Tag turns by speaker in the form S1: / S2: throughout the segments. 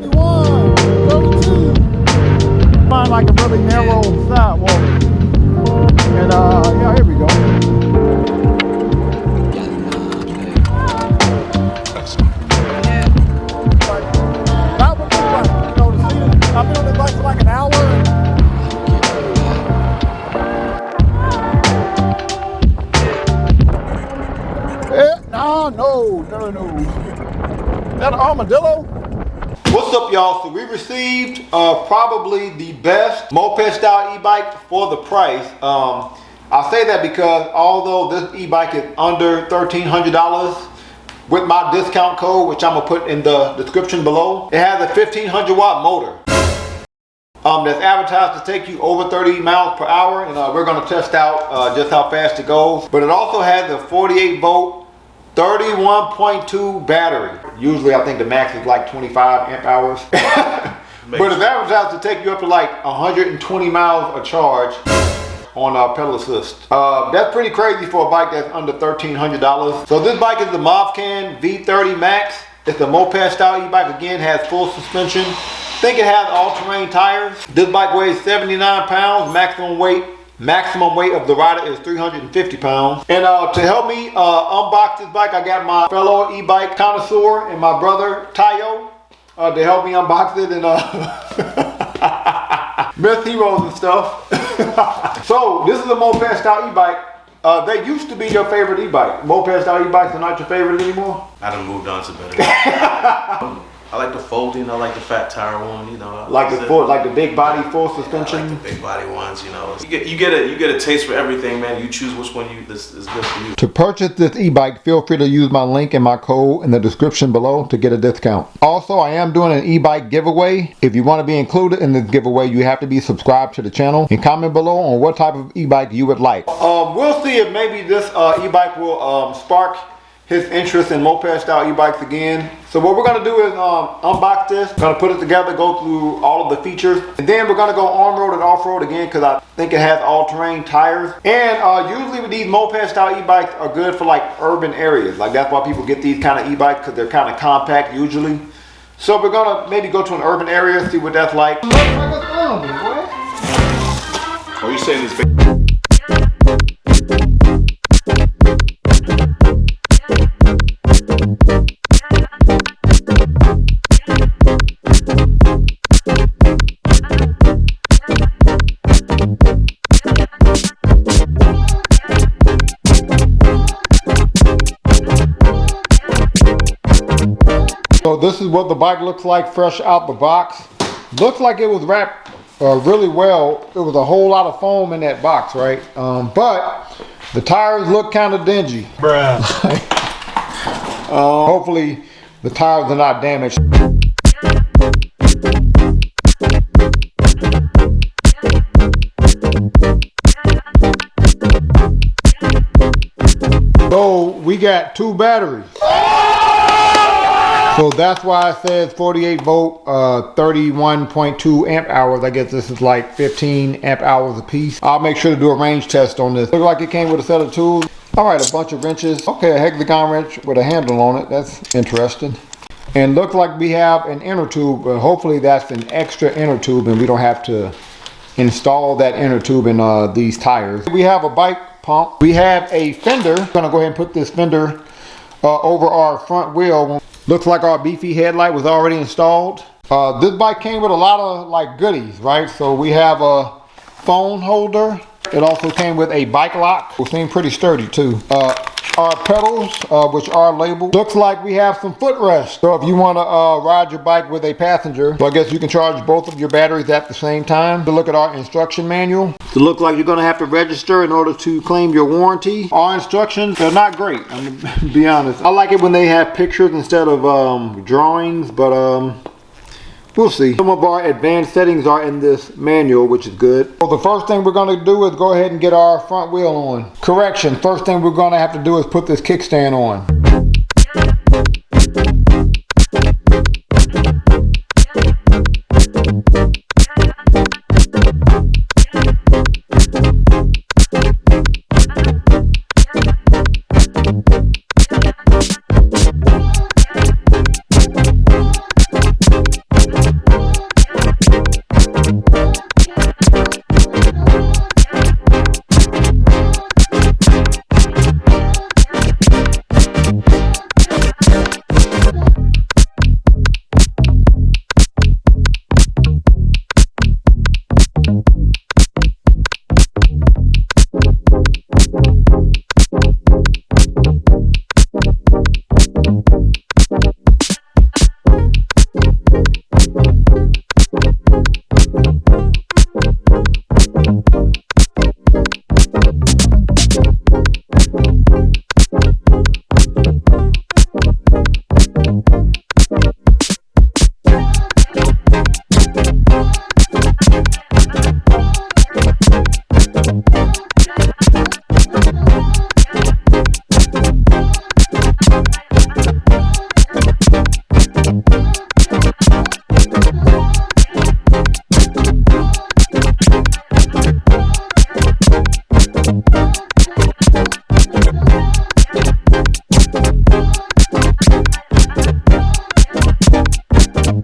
S1: 31, 32. Find like a really narrow sidewalk. And yeah, here we go. That would be like, you know, to see it. I've been on this bike for like an hour. No. Is that an armadillo?
S2: What's up, y'all? So we received probably the best moped style e-bike for the price. I say that because although this e-bike is under $1,300, with my discount code, which I'm gonna put in the description below, it has a 1500 watt motor. That's advertised to take you over 30 miles per hour, and we're gonna test out just how fast it goes. But it also has a 48 volt 31.2 battery. Usually I think the max is like 25 amp hours. But it's advertised to take you up to like 120 miles a charge on pedal assist. That's pretty crazy for a bike that's under $1,300. So this bike is the Movcan V30 Max. It's a moped style e-bike. Again, has full suspension. I think it has all-terrain tires. This bike weighs 79 pounds. Maximum weight of the rider is 350 pounds. And to help me unbox this bike, I got my fellow e-bike connoisseur and my brother Tiptoe to help me unbox it and myth heroes and stuff. So this is a moped style e-bike. They used to be your favorite e-bike. Moped style e-bikes are not your favorite anymore?
S3: I done moved on to better. I like the folding. I like the fat tire one. You know,
S2: like the big body full suspension.
S3: I like the big body ones. You know, you get a taste for everything, man. You choose which one this is good for you.
S2: To purchase this e-bike, feel free to use my link and my code in the description below to get a discount. Also, I am doing an e-bike giveaway. If you want to be included in this giveaway, you have to be subscribed to the channel and comment below on what type of e-bike you would like. We'll see if maybe this e-bike will spark his interest in moped style e-bikes again. So what we're gonna do is unbox this, gonna put it together, go through all of the features, and then we're gonna go on-road and off-road again because I think it has all-terrain tires. And usually with these moped style e-bikes are good for like urban areas. Like that's why people get these kind of e-bikes, because they're kind of compact usually. So we're gonna maybe go to an urban area, see what that's like.
S3: Oh, you saying this?
S2: So this is what the bike looks like fresh out the box. Looks like it was wrapped really well. There was a whole lot of foam in that box, right? But the tires look kind of dingy.
S1: Bruh.
S2: Hopefully the tires are not damaged. So we got 2 batteries. So that's why it says 48 volt, 31.2 amp hours. I guess this is like 15 amp hours a piece. I'll make sure to do a range test on this. Looks like it came with a set of tools. All right, a bunch of wrenches. Okay, a hexagon wrench with a handle on it. That's interesting. And looks like we have an inner tube, but hopefully that's an extra inner tube and we don't have to install that inner tube in these tires. We have a bike pump. We have a fender. I'm gonna go ahead and put this fender over our front wheel. Looks like our beefy headlight was already installed. This bike came with a lot of like goodies, right? So we have a phone holder. It also came with a bike lock. It seemed pretty sturdy too. Our pedals, which are labeled. Looks like we have some footrest. So if you want to ride your bike with a passenger, so I guess you can charge both of your batteries at the same time. To look at our instruction manual. It looks like you're going to have to register in order to claim your warranty. Our instructions, they're not great, I'm going to be honest. I like it when they have pictures instead of drawings, but we'll see. Some of our advanced settings are in this manual, which is good. So the first thing we're going to do is go ahead and get our front wheel on. Correction, first thing we're going to have to do is put this kickstand on.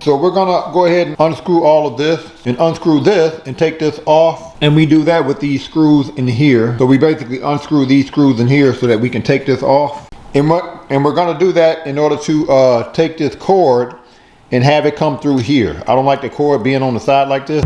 S2: So we're gonna go ahead and unscrew all of this and unscrew this and take this off. And we do that with these screws in here. So we basically unscrew these screws in here so that we can take this off. And we're gonna do that in order to take this cord and have it come through here. I don't like the cord being on the side like this.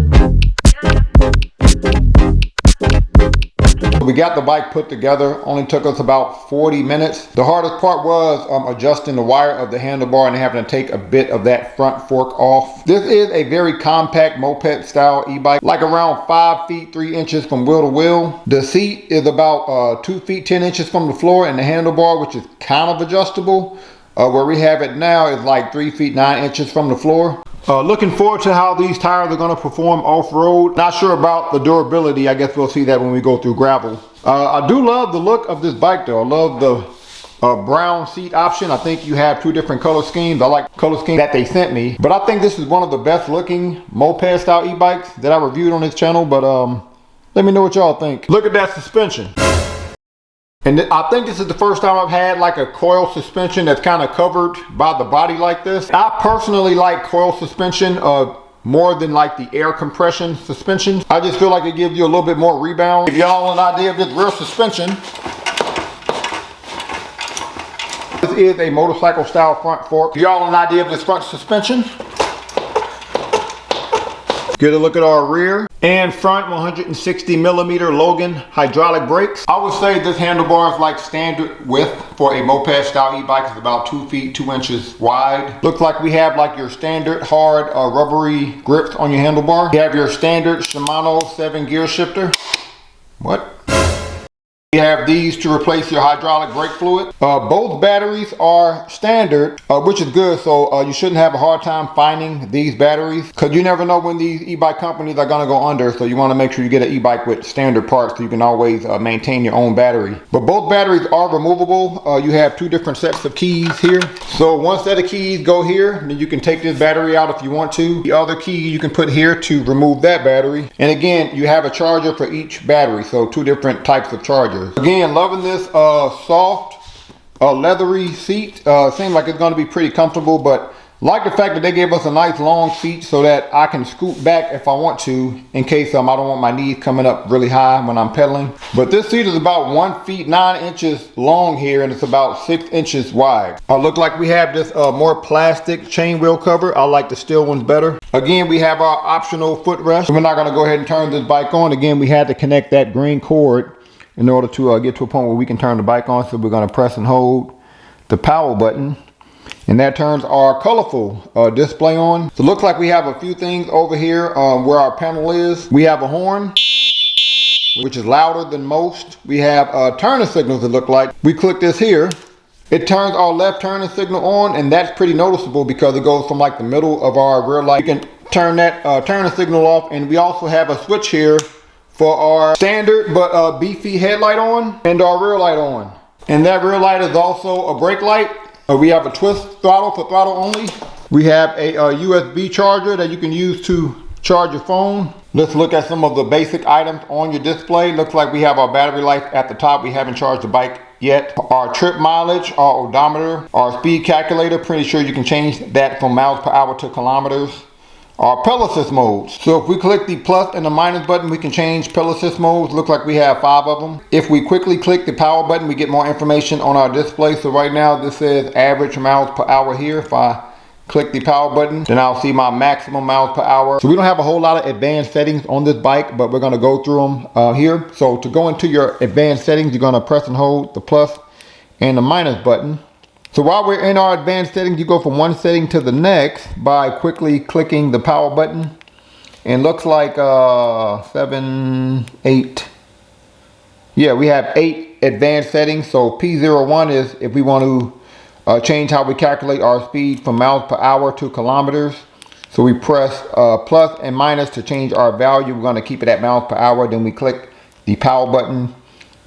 S2: We got the bike put together, only took us about 40 minutes. The hardest part was adjusting the wire of the handlebar and having to take a bit of that front fork off. This is a very compact moped style e-bike, like around 5 feet 3 inches from wheel to wheel. The seat is about 2 feet 10 inches from the floor, and the handlebar, which is kind of adjustable, where we have it now, is like 3 feet 9 inches from the floor. Looking forward to how these tires are going to perform off-road. Not sure about the durability. I guess we'll see that when we go through gravel. I do love the look of this bike though. I love the brown seat option. I think you have 2 different color schemes. I like the color scheme that they sent me. But I think this is one of the best looking moped style e-bikes that I reviewed on this channel. But let me know what y'all think. Look at that suspension. And I think this is the first time I've had like a coil suspension that's kind of covered by the body like this. I personally like coil suspension more than like the air compression suspension. I just feel like it gives you a little bit more rebound. If y'all want an idea of this real suspension, this is a motorcycle style front fork. If y'all want an idea of this front suspension, get a look at our rear and front 160 millimeter Logan hydraulic brakes. I would say this handlebar is like standard width for a moped style e-bike. It's about 2 feet 2 inches wide. Looks like we have like your standard hard rubbery grips on your handlebar. You have your standard Shimano 7 gear shifter. What? You have these to replace your hydraulic brake fluid. Both batteries are standard, which is good. So you shouldn't have a hard time finding these batteries, because you never know when these e-bike companies are going to go under. So you want to make sure you get an e-bike with standard parts so you can always maintain your own battery. But both batteries are removable. You have 2 different sets of keys here. So one set of keys go here, and then you can take this battery out if you want to. The other key you can put here to remove that battery. And again, you have a charger for each battery. So 2 different types of chargers. Again, loving this soft leathery seat. Seems like it's going to be pretty comfortable, but like the fact that they gave us a nice long seat so that I can scoot back if I want to, in case I don't want my knees coming up really high when I'm pedaling. But this seat is about 1 feet 9 inches long here, and it's about 6 inches wide. Look like we have this more plastic chain wheel cover. I like the steel ones better. Again, we have our optional footrest. We're not going to go ahead and turn this bike on. Again, we had to connect that green cord in order to get to a point where we can turn the bike on. So we're going to press and hold the power button, and that turns our colorful display on. So it looks like we have a few things over here where our panel is. We have a horn, which is louder than most. We have turning signals, it look like. We click this here, it turns our left turning signal on, and that's pretty noticeable because it goes from like the middle of our rear light. You can turn that turning signal off, and we also have a switch here for our standard but beefy headlight on and our rear light on. And that rear light is also a brake light. We have a twist throttle for throttle only. We have a USB charger that you can use to charge your phone. Let's look at some of the basic items on your display. Looks like we have our battery life at the top. We haven't charged the bike yet. Our trip mileage, our odometer, our speed calculator. Pretty sure you can change that from miles per hour to kilometers. Our pedal assist modes. So if we click the plus and the minus button, we can change pedal assist modes. Look like we have 5 of them. If we quickly click the power button, we get more information on our display. So right now this says average miles per hour here. If I click the power button, then I'll see my maximum miles per hour. So we don't have a whole lot of advanced settings on this bike, but we're gonna go through them here. So to go into your advanced settings, you're gonna press and hold the plus and the minus button. So while we're in our advanced settings, you go from one setting to the next by quickly clicking the power button. And looks like 7, 8. Yeah, we have 8 advanced settings. So P01 is if we want to change how we calculate our speed from miles per hour to kilometers. So we press plus and minus to change our value. We're going to keep it at miles per hour. Then we click the power button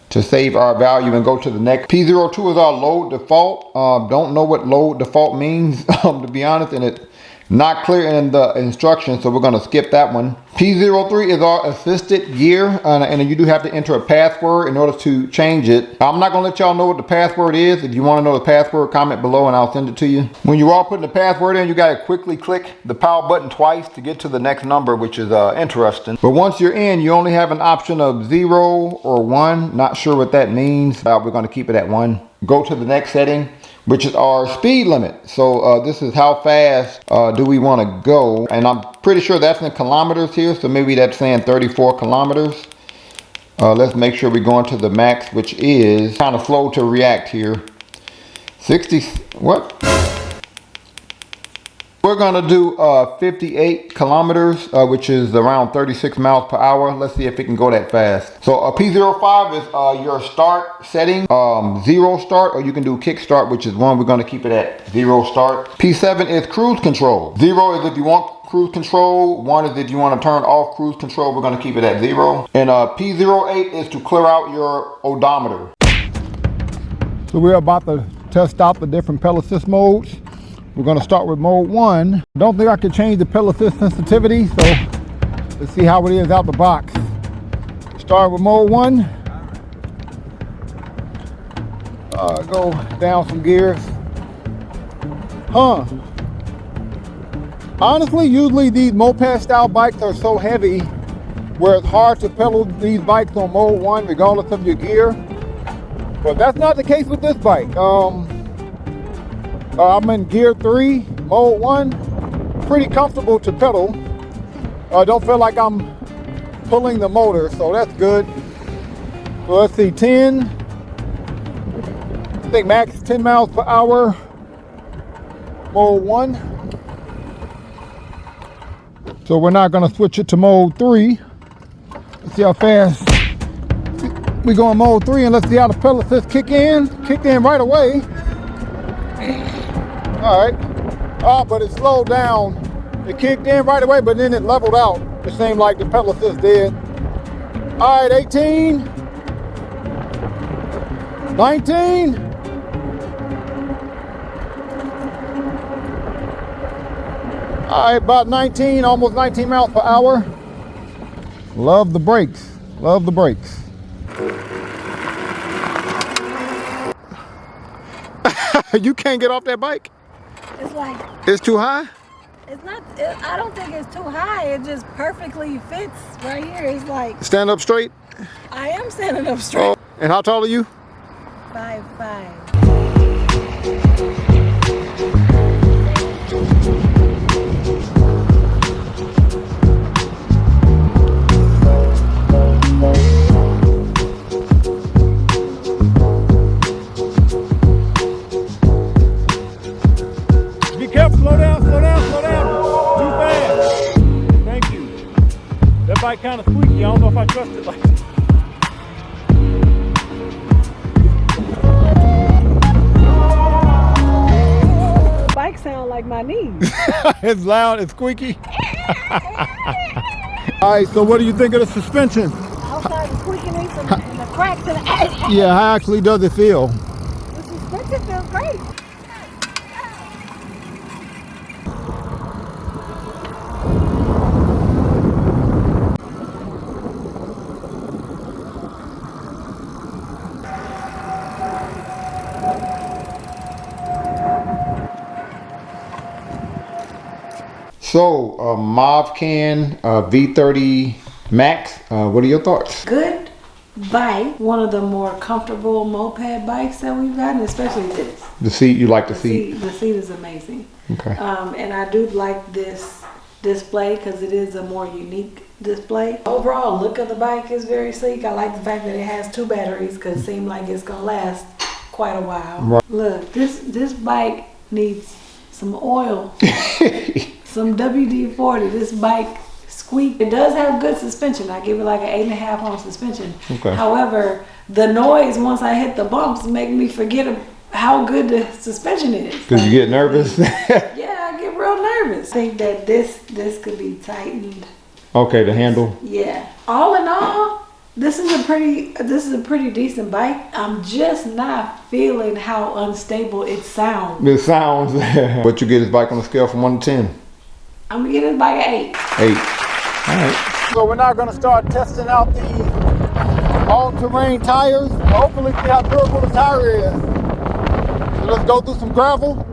S2: to save our value and go to the next. P02 is our load default. Don't know what load default means, to be honest, and it Not clear in the instructions, so we're going to skip that one. P03 is our assisted gear, and you do have to enter a password in order to change it. I'm not going to let y'all know what the password is. If you want to know the password, comment below and I'll send it to you. When you are putting the password in, you got to quickly click the power button twice to get to the next number, which is interesting. But once you're in, you only have an option of 0 or 1. Not sure what that means. We're going to keep it at 1. Go to the next setting, which is our speed limit. So this is how fast do we want to go. And I'm pretty sure that's in kilometers here. So maybe that's saying 34 kilometers. Let's make sure we're going to the max, which is kind of slow to react here. 60, what? We're gonna do 58 kilometers, which is around 36 miles per hour. Let's see if it can go that fast. So P05 is your start setting, 0 start, or you can do kick start, which is 1. We're gonna keep it at 0 start. P7 is cruise control. 0 is if you want cruise control. 1 is if you want to turn off cruise control. We're gonna keep it at 0. And P08 is to clear out your odometer.
S1: So we're about to test out the different pedal assist modes. We're going to start with mode 1. Don't think I can change the pedal assist sensitivity, so let's see how it is out the box. Start with mode 1. Go down some gears. Honestly, usually these moped style bikes are so heavy where it's hard to pedal these bikes on mode 1 regardless of your gear. But that's not the case with this bike. I'm in gear 3, mode 1. Pretty comfortable to pedal. Don't feel like I'm pulling the motor, so that's good. So let's see, 10. I think max 10 miles per hour, mode 1. So we're not gonna switch it to mode 3. Let's see how fast we go in mode 3, and let's see how the pedal assist kicked in right away. All right, but it slowed down. It kicked in right away, but then it leveled out. It seemed like the pedal assist did. All right, 18, 19. All right, about 19, almost 19 miles per hour. Love the brakes, love the brakes. You can't get off that bike?
S4: It's like,
S1: It's too high?
S4: it's not, I don't think it's too high. It just perfectly fits right here. It's like,
S1: Stand up straight?
S4: I am standing up straight.
S1: And how tall are you?
S4: 5'5".
S1: Be careful, slow down, slow down, slow down. Too fast. Thank you. That bike kind of squeaky. I don't know if I trust it like that.
S4: Bike sound like my knees.
S1: It's loud, it's squeaky. All right, so what do you think of the suspension?
S4: Outside the squeaking and the cracks and the
S1: Yeah, how actually does it feel?
S4: The suspension feels great.
S2: So, Movcan V30 Max, what are your thoughts?
S4: Good bike. One of the more comfortable moped bikes that we've gotten, especially this.
S2: The seat, you like the seat?
S4: The seat is amazing.
S2: Okay.
S4: And I do like this display because it is a more unique display. Overall look of the bike is very sleek. I like the fact that it has 2 batteries because it seems like it's gonna last quite a while.
S2: Right.
S4: Look, this bike needs some oil. Some WD-40. This bike squeak. It does have good suspension. I give it like an 8.5 on suspension.
S2: Okay.
S4: However, the noise once I hit the bumps make me forget how good the suspension is.
S2: Because you get nervous?
S4: Yeah, I get real nervous. I think that this could be tightened.
S2: Okay, the handle.
S4: Yeah. All in all, this is a pretty decent bike. I'm just not feeling how unstable it sounds.
S2: It sounds. What you get this bike on a scale from 1 to 10?
S4: I'm gonna get this bike an 8.
S2: 8. All right.
S1: So we're now gonna start testing out the all-terrain tires. Hopefully see how durable the tire is. So let's go through some gravel.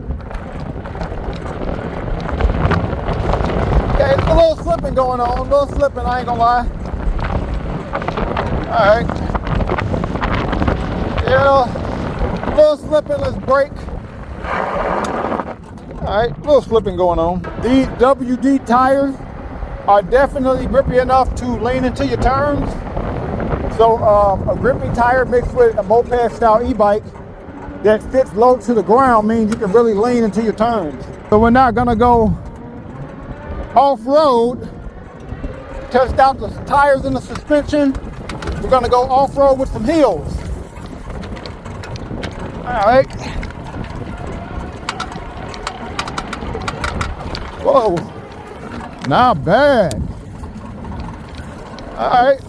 S1: Okay, it's a little slipping going on, a little slipping, I ain't gonna lie. All right. Yeah, a little slipping, let's brake. All right, a little slipping going on. These WD tires are definitely grippy enough to lean into your turns. So a grippy tire mixed with a moped style e-bike that fits low to the ground means you can really lean into your turns. So we're now gonna go off-road, test out the tires and the suspension. We're gonna go off-road with some hills. All right. Whoa, not bad. All right,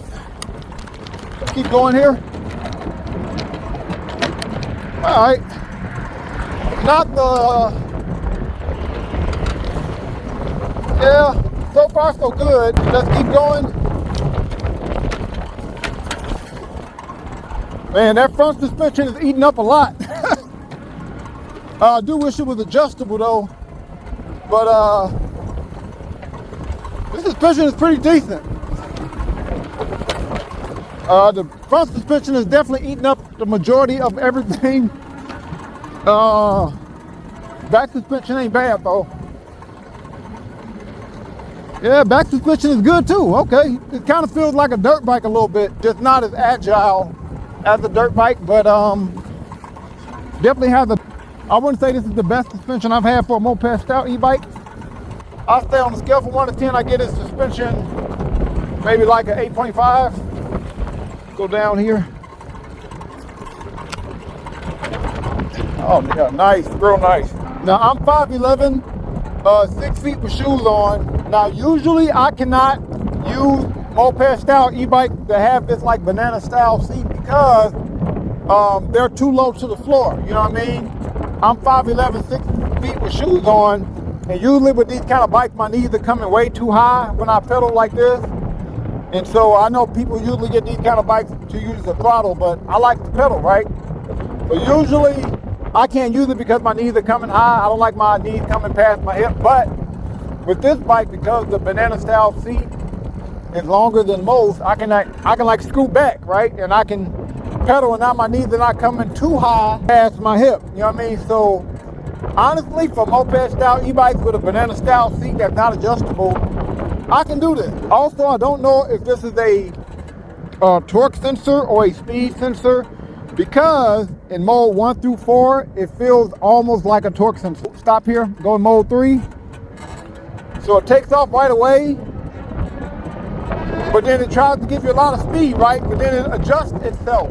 S1: keep going here. All right, not the, yeah, so far so good. Let's keep going. Man, that front suspension is eating up a lot. I do wish it was adjustable though, but this suspension is pretty decent. The front suspension is definitely eating up the majority of everything. Back suspension ain't bad though. Yeah, back suspension is good too. Okay, it kind of feels like a dirt bike a little bit, just not as agile as a dirt bike, but definitely has a, I wouldn't say this is the best suspension I've had for a moped style e-bike. I stay on the scale from 1 to 10, I get his suspension maybe like an 8.5. Go down here. Oh yeah, nice, real nice. Now I'm 5'11", 6 feet with shoes on. Now usually I cannot use moped style e-bike to have this like banana style seat because they're too low to the floor, you know what I mean? I'm 5'11", 6 feet with shoes on, and usually with these kind of bikes my knees are coming way too high when I pedal like this. And so I know people usually get these kind of bikes to use the throttle, but I like to pedal, right? But usually I can't use it because my knees are coming high. I don't like my knees coming past my hip. But with this bike, because the banana style seat is longer than most, I can like scoot back, right? And I can pedal and now my knees are not coming too high past my hip. You know what I mean? So honestly, for moped style e-bikes with a banana style seat that's not adjustable, I can do this. Also, I don't know if this is a torque sensor or a speed sensor because in mode 1 through 4, it feels almost like a torque sensor. Stop here, go in mode 3. So it takes off right away, but then it tries to give you a lot of speed, right? But then it adjusts itself.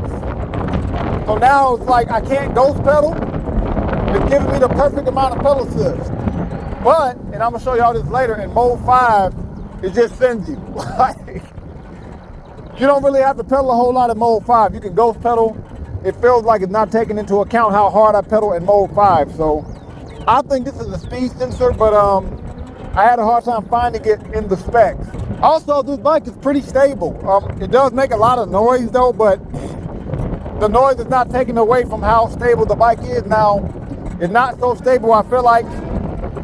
S1: So now it's like I can't ghost pedal. It's giving me the perfect amount of pedal assist. But, and I'm gonna show y'all this later, in mode 5, it just sends you. You don't really have to pedal a whole lot in mode 5. You can ghost pedal. It feels like it's not taking into account how hard I pedal in mode 5. So I think this is a speed sensor, but I had a hard time finding it in the specs. Also, this bike is pretty stable. It does make a lot of noise though, but the noise is not taken away from how stable the bike is. Now, it's not so stable. I feel like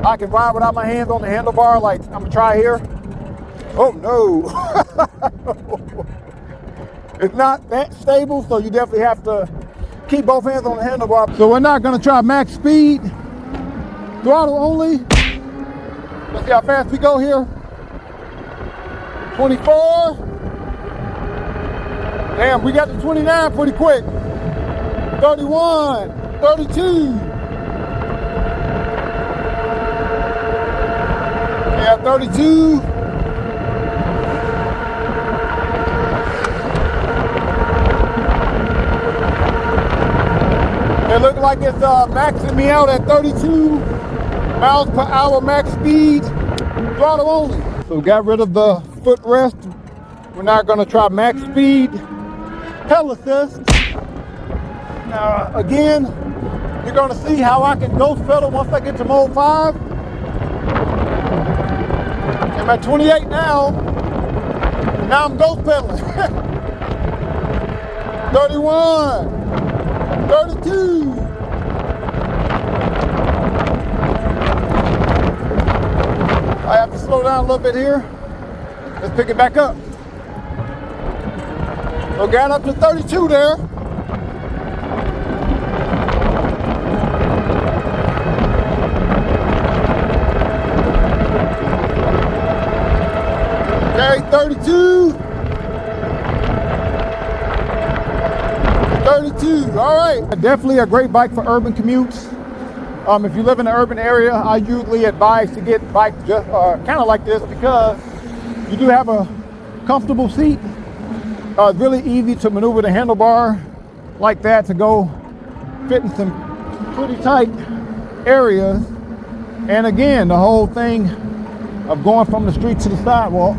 S1: I can ride without my hands on the handlebar. Like, I'm gonna try here. Oh no. It's not that stable, so you definitely have to keep both hands on the handlebar. So we're not gonna try max speed. Throttle only. Let's see how fast we go here. 24. Damn, we got to 29 pretty quick. 31, 32. Yeah, 32. It looks like it's maxing me out at 32 miles per hour max speed, throttle only. So got rid of the footrest. We're not gonna try max speed, pedal assist. Now again, you're gonna see how I can ghost pedal once I get to mode 5. I'm at 28 now. Now I'm ghost pedaling. 31, 32. I have to slow down a little bit here. Let's pick it back up. So got up to 32 there. Okay, 32. 32, all right. Definitely a great bike for urban commutes. If you live in an urban area, I usually advise to get bikes just kind of like this because you do have a comfortable seat. It's really easy to maneuver the handlebar like that to go fit in some pretty tight areas. And again, the whole thing of going from the street to the sidewalk,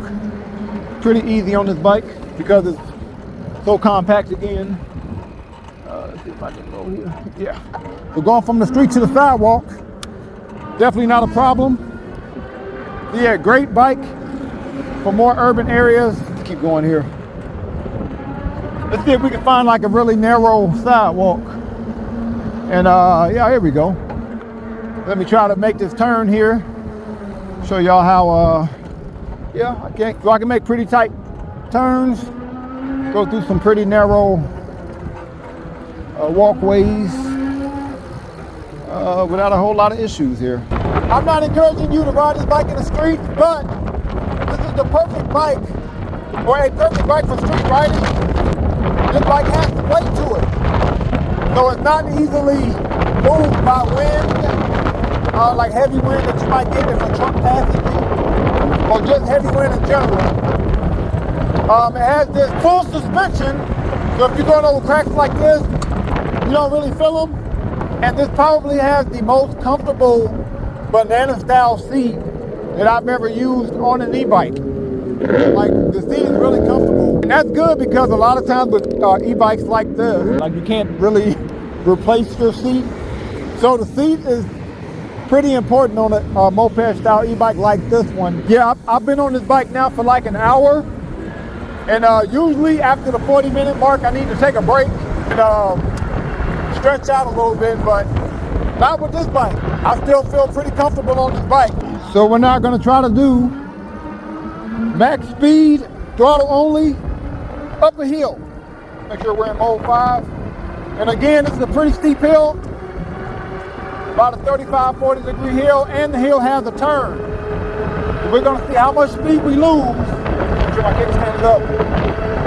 S1: pretty easy on this bike because it's so compact again. Let's see if I can go here. Yeah. So going from the street to the sidewalk, definitely not a problem. So yeah, great bike for more urban areas. Let's keep going here. Let's see if we can find like a really narrow sidewalk. And yeah, here we go. Let me try to make this turn here. Show y'all how, yeah, I can make pretty tight turns. Go through some pretty narrow walkways without a whole lot of issues here. I'm not encouraging you to ride this bike in the street, but this is the perfect bike, or a perfect bike for street riding. This bike has some weight to it, so it's not easily moved by wind, like heavy wind that you might get if a truck passes you, or just heavy wind in general. It has this full suspension, so if you're going over cracks like this, you don't really feel them. And this probably has the most comfortable banana style seat that I've ever used on an e-bike. Like, the seat is really comfortable. And that's good because a lot of times with e-bikes like this, like you can't really replace your seat. So the seat is pretty important on a moped style e-bike like this one. Yeah, I've been on this bike now for like an hour. And usually after the 40-minute mark, I need to take a break and stretch out a little bit, but not with this bike. I still feel pretty comfortable on this bike. So we're now gonna try to do max speed, throttle only, up a hill. Make sure we're in mode 5. And again, this is a pretty steep hill, about a 35, 40 degree hill, and the hill has a turn. So we're gonna see how much speed we lose. Make sure my kickstand is up.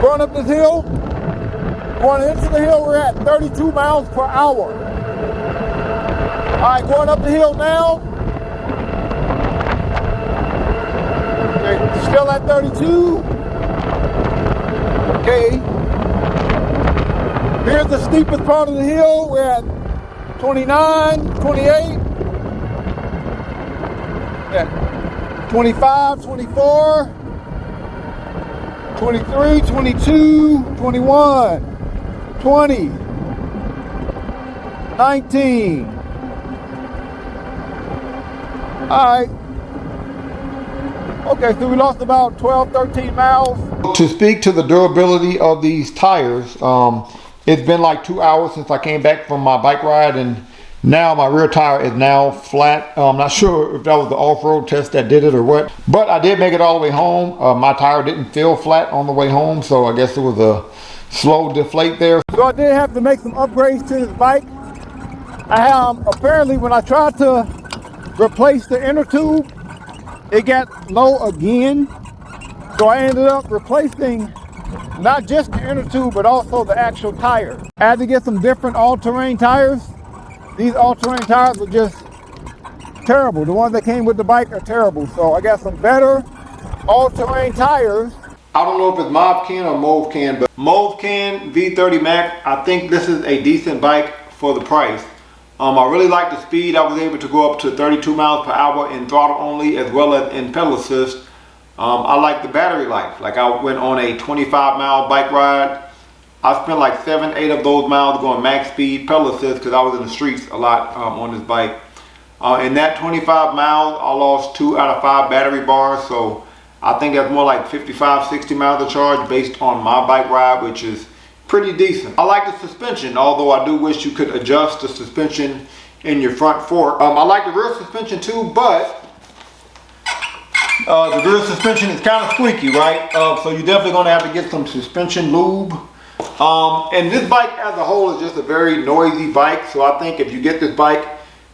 S1: Going up this hill, going into the hill, we're at 32 miles per hour. All right, going up the hill now. Okay, still at 32. Okay. Here's the steepest part of the hill. We're at 29, 28. Yeah. 25, 24. 23, 22, 21. 20, 19. All right. Okay, so we lost about 12, 13 miles.
S2: To speak to the durability of these tires, it's been like 2 hours since I came back from my bike ride, and now my rear tire is now flat. I'm not sure if that was the off-road test that did it or what, but I did make it all the way home. My tire didn't feel flat on the way home, so I guess it was a slow deflate there.
S1: So I did have to make some upgrades to this bike. Apparently when I tried to replace the inner tube, it got low again. So I ended up replacing not just the inner tube, but also the actual tire. I had to get some different all-terrain tires. These all-terrain tires were just terrible. The ones that came with the bike are terrible. So I got some better all-terrain tires.
S2: I don't know if it's Movcan or Movcan, but Movcan V30 Max, I think this is a decent bike for the price. I really like the speed. I was able to go up to 32 miles per hour in throttle only as well as in pedal assist. I like the battery life. Like I went on a 25-mile bike ride. I spent like 7, 8 of those miles going max speed pedal assist because I was in the streets a lot on this bike. In that 25 miles, I lost 2 out of 5 battery bars. So I think that's more like 55, 60 miles of charge based on my bike ride, which is pretty decent. I like the suspension, although I do wish you could adjust the suspension in your front fork. I like the rear suspension too, but the rear suspension is kind of squeaky, right? So you're definitely gonna have to get some suspension lube. And this bike as a whole is just a very noisy bike. So I think if you get this bike,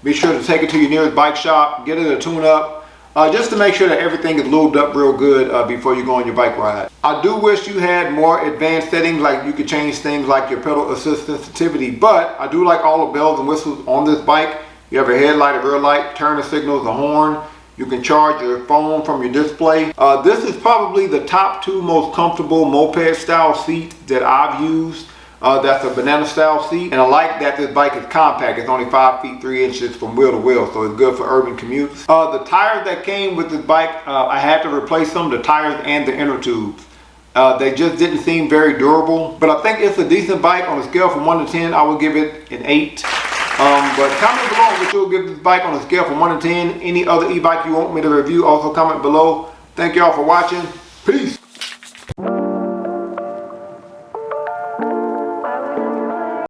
S2: be sure to take it to your nearest bike shop, get it a tune up, just to make sure that everything is lubed up real good before you go on your bike ride. I do wish you had more advanced settings, like you could change things like your pedal assist sensitivity, but I do like all the bells and whistles on this bike. You have a headlight, a rear light, turn signals, a horn. You can charge your phone from your display. This is probably the top 2 most comfortable moped style seat that I've used. That's a banana style seat, and I like that this bike is compact. It's only 5 feet 3 inches from wheel to wheel, so it's good for urban commutes. The tires that came with this bike, I had to replace them, the tires and the inner tubes. They just didn't seem very durable, but I think it's a decent bike. On a scale from 1 to 10, I would give it an 8. But comment below what you'll give this bike on a scale from 1 to 10. Any other e-bike you want me to review, also comment below. Thank y'all for watching. Peace.